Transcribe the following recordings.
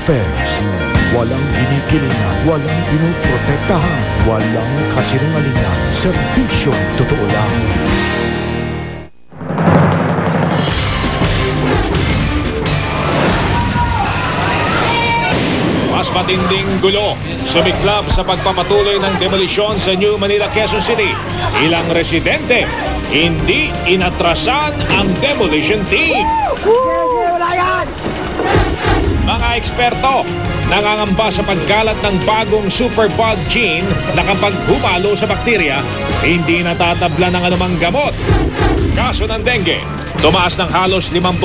affairs. Walang kinikilingan, walang pinoprotektahan, walang kasinungalingan, serbisyong totoo lang. Mas matinding gulo, sumiklab sa pagpapatuloy ng demolisyon sa New Manila, Quezon City. Ilang residente, hindi inatrasan ang demolition team. Mga eksperto, nangangamba sa pagkalat ng bagong superbug gene na kapag humalo sa bakterya, hindi natatabla ng anumang gamot. Kaso ng dengue, tumaas ng halos 50%.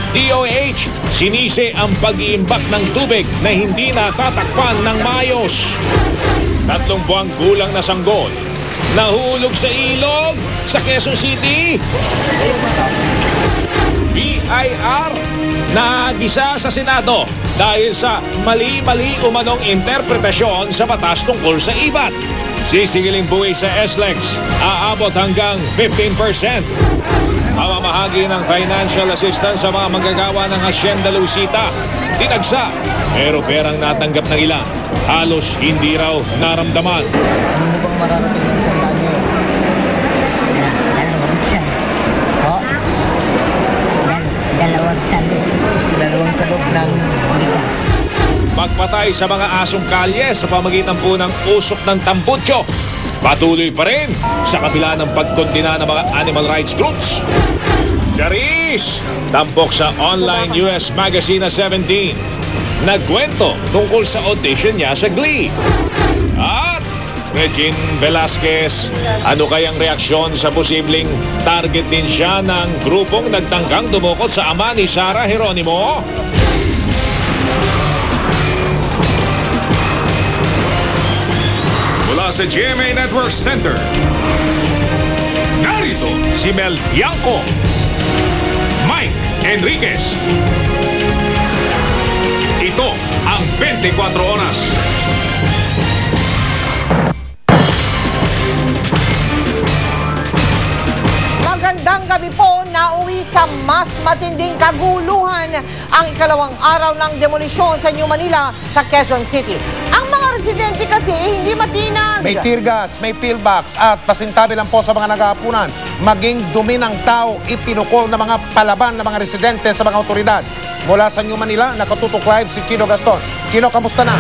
DOH, sinisi ang pag-iimbak ng tubig na hindi natatakpan ng maayos. 3 buwang gulang na sanggol, nahulog sa ilog sa Quezon City. BIR, nagisa sa Senado dahil sa mali-mali umanong interpretasyon sa batas tungkol sa ibat. Sisigilin buwi sa SLEX, aabot hanggang 15%. Pamamahagi ng financial assistance sa mga manggagawa ng Hacienda Luisita. Tinagsa, pero perang natanggap ng ilan. Halos hindi raw naramdaman. Ano bang mararating ng sandaan nyo? Dalawang salok ng bigas. Pagpatay sa mga asong kalye sa pamagitan po ng usok ng tambutso. Patuloy pa rin sa kabila ng pagkondina ng mga animal rights groups. Charis! Tampok sa online US magazine na 17. Nagkwento tungkol sa audition niya sa Glee. At Regine Velasquez, ano kayang reaksyon sa posibleng target din siya ng grupong nagtangkang dumukot sa ama ni Sara Geronimo? Mula sa GMA Network Center, narito si Mel Bianco, Mike Enriquez. Ito ang 24 Oras. Magandang gabi po, nauwi sa mas matinding kaguluhan ang ikalawang araw ng demolisyon sa New Manila sa Quezon City. Ang mga residente kasi hindi matinag. May tear gas, may pillbox at pasintabi lang po sa mga naghahapunan. Maging dumi ng tao, ipinukol ng mga palaban ng mga residente sa mga otoridad. Mula sa New Manila, nakatutok live si Chino Gaston. Chino, kamusta na?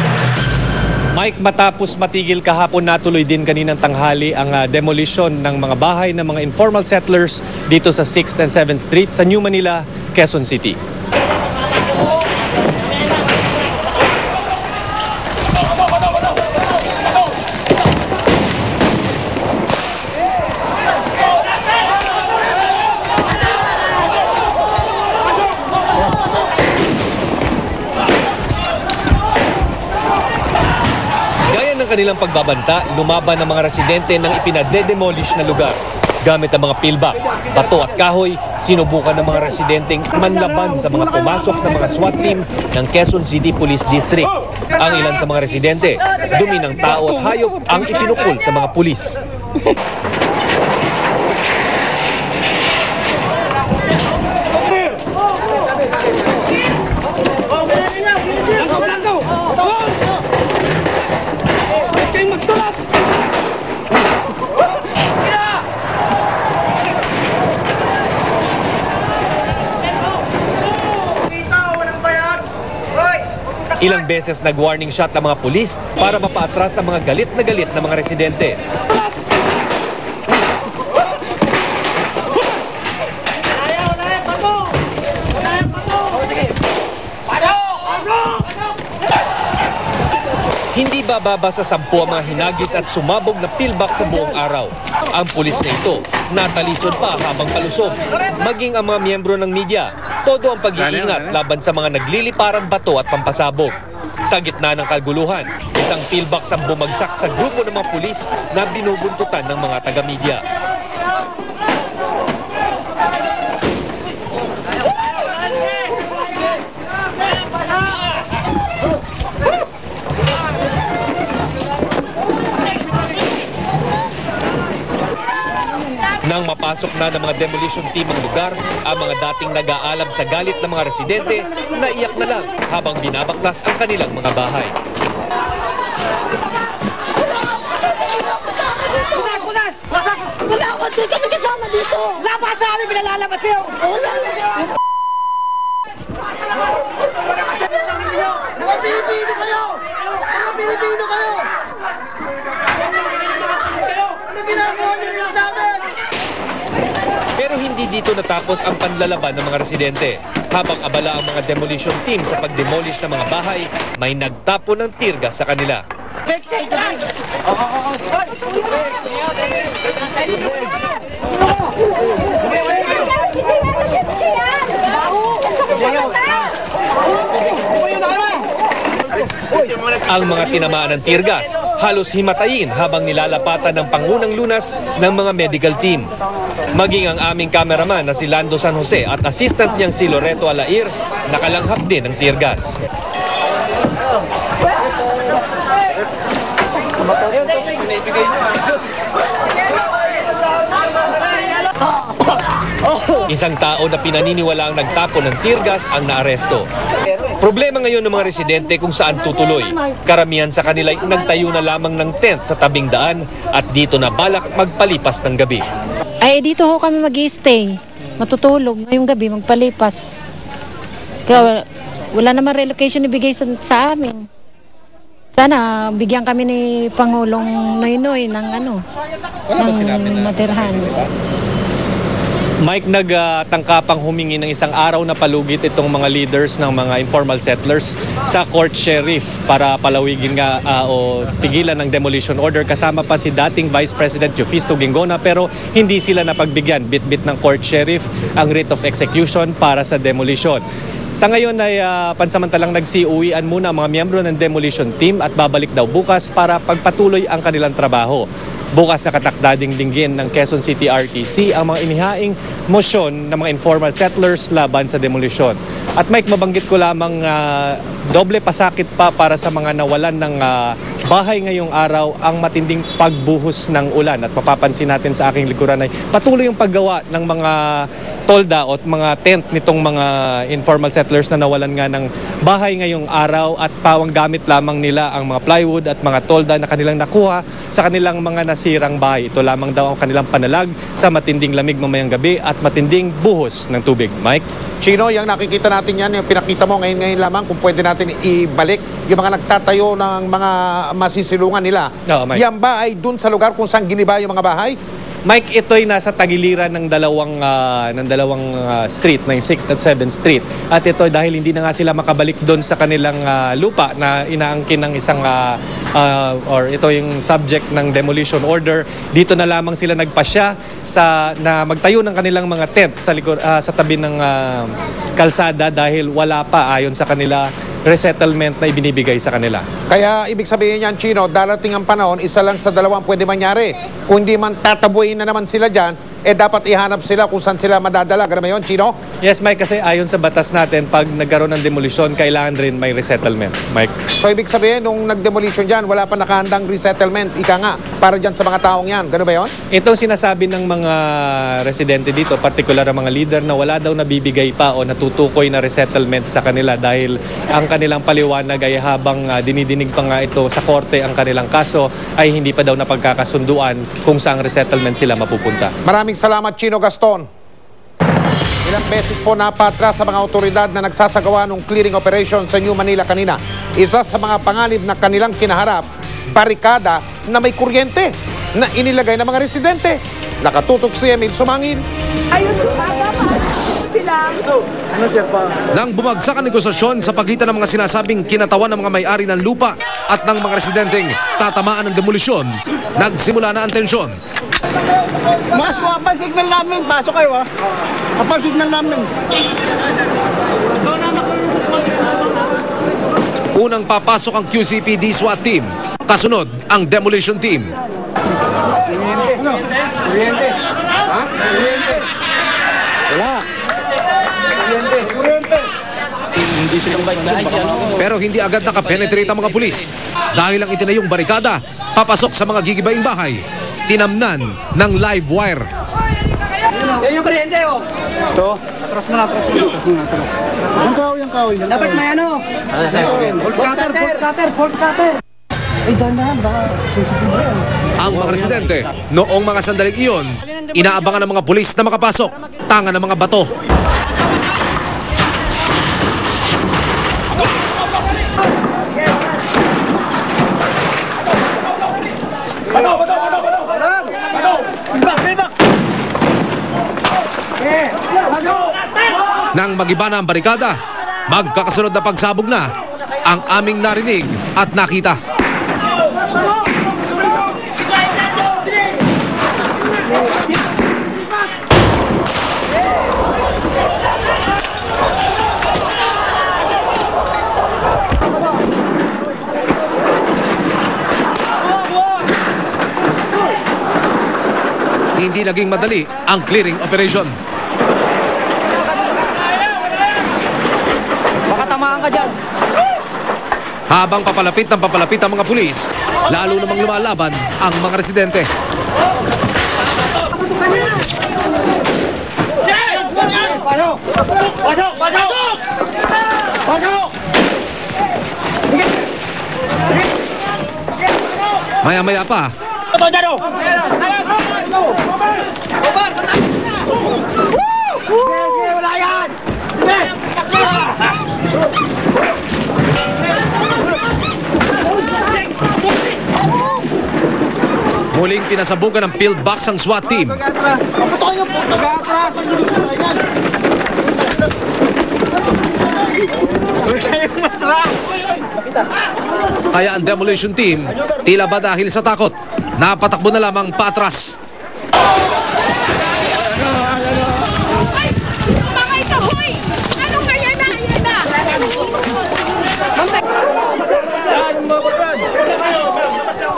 Mike, matapos matigil kahapon, natuloy din kaninang tanghali ang demolition ng mga bahay ng mga informal settlers dito sa 6th and 7th Street sa New Manila, Quezon City. Kanilang pagbabanta, lumaban ng mga residente ng ipinade-demolish na lugar. Gamit ang mga pillbox, bato at kahoy, sinubukan ng mga residenteng manlaban sa mga pumasok ng mga SWAT team ng Quezon City Police District. Ang ilan sa mga residente, dumi ng tao at hayop ang ipinukol sa mga pulis. Ilang beses nag-warning shot ang mga pulis para mapaatras ang mga galit na mga residente. Hindi bababa sa 10 ang mga hinagis at sumabog na pillbox sa buong araw. Ang pulis na ito, natalisod pa habang palusog. Maging ang mga miyembro ng media, todo ang pag-iingat laban sa mga nagliliparang bato at pampasabog. Sa gitna ng kaguluhan, isang pillbox ang bumagsak sa grupo ng mga pulis na binubuntutan ng mga taga-media. Nang Napasok na ng mga demolition team ang lugar, ang mga dating nag-aalam sa galit ng mga residente, naiyak na lang habang binabaklas ang kanilang mga bahay. Kulas! Wala ako, di kami kasama dito! Labas sa amin, pinalalabas kayo! Wala! Mga Pilipino kayo! Mga Pilipino kayo! Ano ginagawa nyo dito sa amin? Pero hindi dito natapos ang panlalaban ng mga residente. Habang abala ang mga demolition team sa pag-demolish ng mga bahay, may nagtapo ng tirgas sa kanila. Ang mga tinamaan ng tirgas, halos himatayin habang nilalapatan ng Pangunang Lunas ng mga medical team. Maging ang aming cameraman na si Lando San Jose at assistant niyang si Loreto Alair, nakalanghap din ng tirgas. Isang tao na pinaniniwala ang nagtapo ng tirgas ang naaresto. Problema ngayon ng mga residente kung saan tutuloy. Karamihan sa kanila ay nagtayo na lamang ng tent sa tabing daan at dito na balak magpalipas ng gabi. Ay, dito ho kami mag-i-stay. Matutulog ngayong gabi, magpalipas. Kaya wala naman relocation ibigay sa amin. Sana bigyan kami ni Pangulong Noynoy ng ng matirhan. Mike, nagtangkapang humingi ng isang araw na palugit itong mga leaders ng mga informal settlers sa court sheriff para palawigin nga o pigilan ng demolition order. Kasama pa si dating Vice President Eufesto Ginggona pero hindi sila napagbigyan. Bit-bit ng court sheriff ang writ of execution para sa demolition. Sa ngayon ay pansamantalang nagsiuwian muna ang mga miyembro ng demolition team at babalik daw bukas para pagpatuloy ang kanilang trabaho. Bukas nakatakda ding dinggin ng Quezon City RTC ang mga inihaing motion ng mga informal settlers laban sa demolisyon. At Mike, mabanggit ko lamang doble pasakit pa para sa mga nawalan ng bahay ngayong araw ang matinding pagbuhos ng ulan. At mapapansin natin sa aking likuran ay patuloy yung paggawa ng mga tolda o mga tent nitong mga informal settlers na nawalan nga ng bahay ngayong araw at pawang gamit lamang nila ang mga plywood at mga tolda na kanilang nakuha sa kanilang mga nasirang bahay. Ito lamang daw ang kanilang panalag sa matinding lamig mamayang gabi at matinding buhos ng tubig. Mike? Chino, yung nakikita natin yan, yung pinakita mo ngayon lamang, kung pwede natin ibalik yung mga nagtatayo ng mga masisilungan nila. Oo, Mike. Yan ba ay dun sa lugar kung saan giniba yung mga bahay? Mike, ito'y nasa tagiliran ng dalawang street, ng 6th at 7th Street. At ito dahil hindi na nga sila makabalik doon sa kanilang lupa na inaangkin ng isang or ito yung subject ng demolition order. Dito na lamang sila nagpasya na magtayo ng kanilang mga tent sa tabi ng kalsada dahil wala pa ayon sa kanila resettlement na ibinibigay sa kanila. Kaya ibig sabihin yan, Chino, darating ang panahon, isa lang sa dalawang pwede mangyari. Kung hindi man tatabuin na naman sila dyan, dapat ihanap sila kung saan sila madadala. Ganun ba yun, Chino? Yes, Mike, kasi ayon sa batas natin, pag nagkaroon ng demolisyon, kailangan rin may resettlement, Mike. So ibig sabihin, nung nag-demolition dyan, wala pa nakahandang resettlement, ika nga, para dyan sa mga taong yan. Ganun ba yun? Ito sinasabi ng mga residente dito, particular ang mga leader, na wala daw nabibigay pa o natutukoy na resettlement sa kanila dahil ang kanilang paliwanag ay habang dinidinig pa nga ito sa korte ang kanilang kaso, ay hindi pa daw napagkakasunduan kung saang resettlement sila mapupunta. Maraming salamat, Chino Gaston. Ilang beses po napatras sa mga otoridad na nagsasagawa ng clearing operation sa New Manila kanina. Isa sa mga panganib na kanilang kinaharap, barikada na may kuryente na inilagay ng mga residente. Nakatutok si Emil Sumangil. Nang bumagsak ang negosasyon sa pagitan ng mga sinasabing kinatawan ng mga may-ari ng lupa at ng mga residenteng tatamaan ng demolisyon, nagsimula na ang tensyon. Mas mo, apa signal namin. Pasok kayo, ha? Apa signal namin. Unang papasok ang QCPD SWAT team. Kasunod ang demolition team. Kuryente. Ha? Kuryente. Wala. Kuryente. Pero hindi agad nakapenetrate ang mga pulis. Dahil ang itinayong barikada, papasok sa mga gigibaing bahay. Tinamnan ng live wire. Yan yung kuryente, oh. Ito. Atras mo na. Yung kahoy. Dapat may ano. Bolt cutter. Eh, dahan-dahan, baka sensitive yan. Ang mga residente, noong mga sandaling iyon, inaabangan ng mga pulis na makapasok, tanga ng mga bato. Nang magiba na ang barikada, magkakasunod na pagsabog na ang aming narinig at nakita. Hindi naging madali ang clearing operation. Baka tamaan ka dyan. Habang papalapit ang mga pulis, lalo namang lumalaban ang mga residente. Maya-maya pa, muling pinasabugan ng pillbox ang SWAT team. Kaya ang demolition team, tila ba dahil sa takot, napatakbo na lamang paatras. Mga ito, hoy! Ano kaya na? Yan na!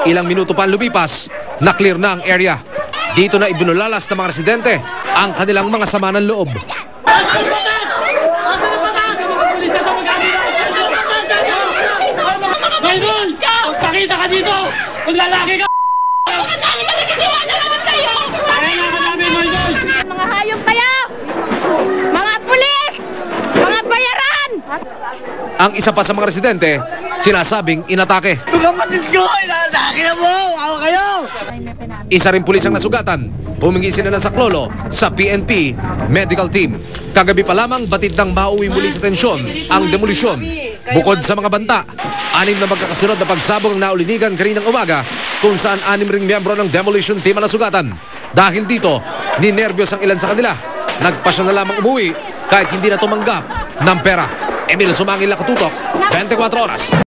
Ilang minuto pa lumipas, na-clear na ang area. Dito na ibinulalas ng mga residente ang kanilang mga sama ng loob. Maydol! Magpakita ka dito! Kung lalaki ka! Mga hayop kayo! Mga pulis! Mga bayaran! Ang isa pa sa mga residente, sinasabing inatake. Kapatid ko! Ilalaki na mo! Ako kayo! Isa rin pulis ang nasugatan. Humingi sila ng saklolo sa PNP medical team. Kagabi pa lamang batid ng mauwi muli sa tensyon ang demolisyon. Bukod sa mga banta, 6 na magkakasunod na pagsabog ang naulinigan kaninang umaga kung saan 6 ring miyembro ng demolition team ang nasugatan. Dahil dito, ninervyos ang ilan sa kanila. Nagpasya na lamang umuwi kahit hindi na tumanggap ng pera. Emil Sumangil, Nakatutok, 24 Oras.